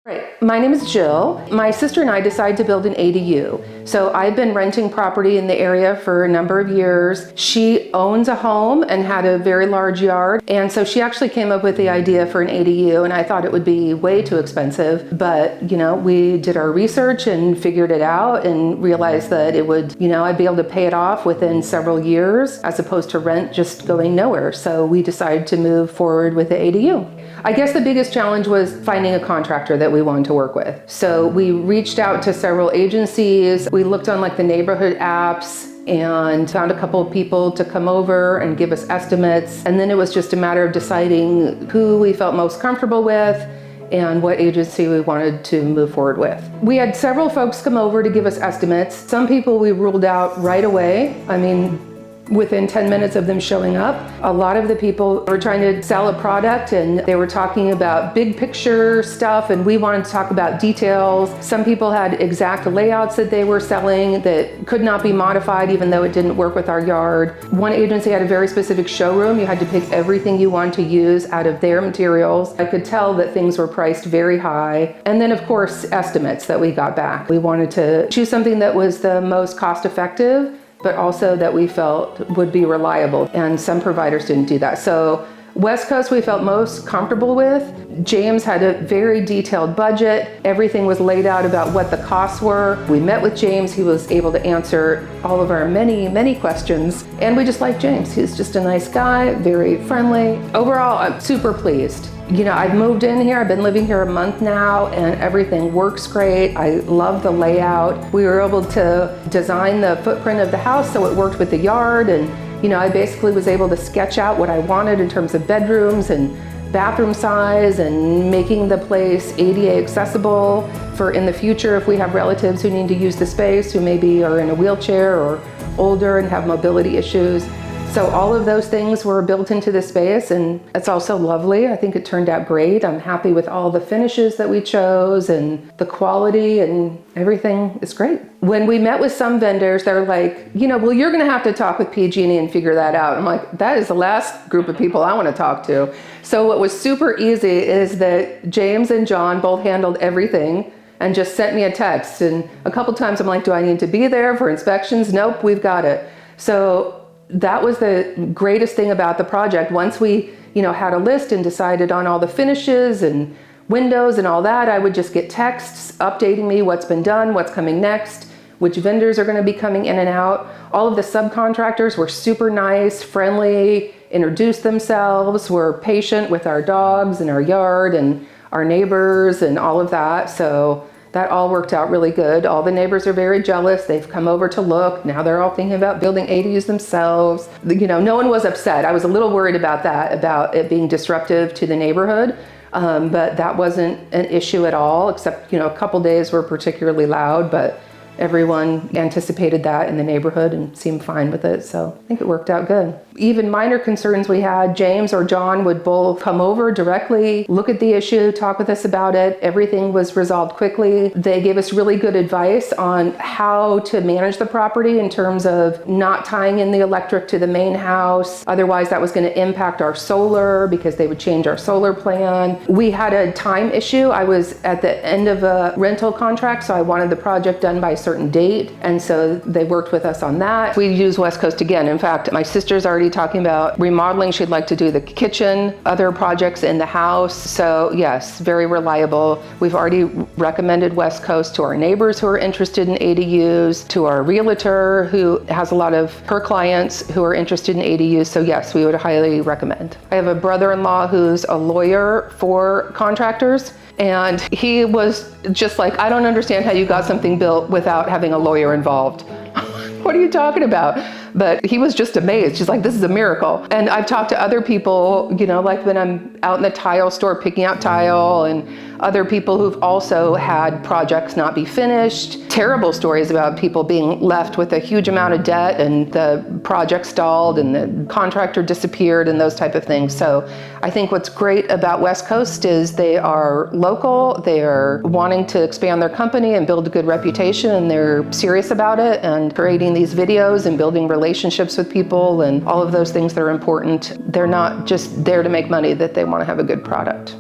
Right. My name is Jill. My sister and I decided to build an ADU. So I've been renting property in the area for a number of years. She owns a home and had a very large yard. And so she actually came up with the idea for an ADU, and I thought it would be way too expensive. But, we did our research and figured it out and realized that it would, I'd be able to pay it off within several years as opposed to rent just going nowhere. So we decided to move forward with the ADU. I guess the biggest challenge was finding a contractor that we wanted to work with. So we reached out to several agencies. We looked on the neighborhood apps and found a couple of people to come over and give us estimates. And then it was just a matter of deciding who we felt most comfortable with and what agency we wanted to move forward with. We had several folks come over to give us estimates. Some people we ruled out right away. Within 10 minutes of them showing up. A lot of the people were trying to sell a product and they were talking about big picture stuff, and we wanted to talk about details. Some people had exact layouts that they were selling that could not be modified even though it didn't work with our yard. One agency had a very specific showroom. You had to pick everything you wanted to use out of their materials. I could tell that things were priced very high. And then of course, estimates that we got back. We wanted to choose something that was the most cost effective, but also that we felt would be reliable. And some providers didn't do that. So West Coast we felt most comfortable with. James had a very detailed budget. Everything was laid out about what the costs were. We met with James. He was able to answer all of our many, many questions. And we just like James. He's just a nice guy, very friendly. Overall, I'm super pleased. I've moved in here. I've been living here a month now and everything works great. I love the layout. We were able to design the footprint of the house so it worked with the yard, and I basically was able to sketch out what I wanted in terms of bedrooms and bathroom size and making the place ADA accessible for in the future if we have relatives who need to use the space, who maybe are in a wheelchair or older and have mobility issues. So all of those things were built into the space, and it's also lovely. I think it turned out great. I'm happy with all the finishes that we chose and the quality, and everything is great. When we met with some vendors, they're like, well, you're gonna have to talk with PG&E and figure that out. I'm like, that is the last group of people I wanna talk to. So what was super easy is that James and John both handled everything and just sent me a text. And a couple times I'm like, do I need to be there for inspections? Nope, we've got it. So that was the greatest thing about the project. Once we, had a list and decided on all the finishes and windows and all that, I would just get texts updating me what's been done, what's coming next, which vendors are going to be coming in and out. All of the subcontractors were super nice, friendly, introduced themselves, were patient with our dogs and our yard and our neighbors and all of that. So that all worked out really good. All the neighbors are very jealous. They've come over to look. Now they're all thinking about building ADUs themselves. No one was upset. I was a little worried about that, about it being disruptive to the neighborhood. But that wasn't an issue at all, except, a couple days were particularly loud, but everyone anticipated that in the neighborhood and seemed fine with it. So I think it worked out good. Even minor concerns we had, James or John would both come over directly, look at the issue, talk with us about it. Everything was resolved quickly. They gave us really good advice on how to manage the property in terms of not tying in the electric to the main house. Otherwise, that was going to impact our solar because they would change our solar plan. We had a time issue. I was at the end of a rental contract, so I wanted the project done by a certain date. And so they worked with us on that. We use West Coast again. In fact, my sister's already talking about remodeling. She'd like to do the kitchen, other projects in the house. So yes, very reliable. We've already recommended West Coast to our neighbors who are interested in ADUs, to our realtor who has a lot of her clients who are interested in ADUs. So yes, we would highly recommend. I have a brother-in-law who's a lawyer for contractors. And he was just like, I don't understand how you got something built without having a lawyer involved. What are you talking about? But he was just amazed. He's like, this is a miracle. And I've talked to other people, like when I'm out in the tile store picking out tile, and other people who've also had projects not be finished. Terrible stories about people being left with a huge amount of debt and the project stalled and the contractor disappeared and those type of things. So I think what's great about West Coast is they are local, they are wanting to expand their company and build a good reputation, and they're serious about it and creating these videos and building relationships with people and all of those things that are important. They're not just there to make money, that they want to have a good product.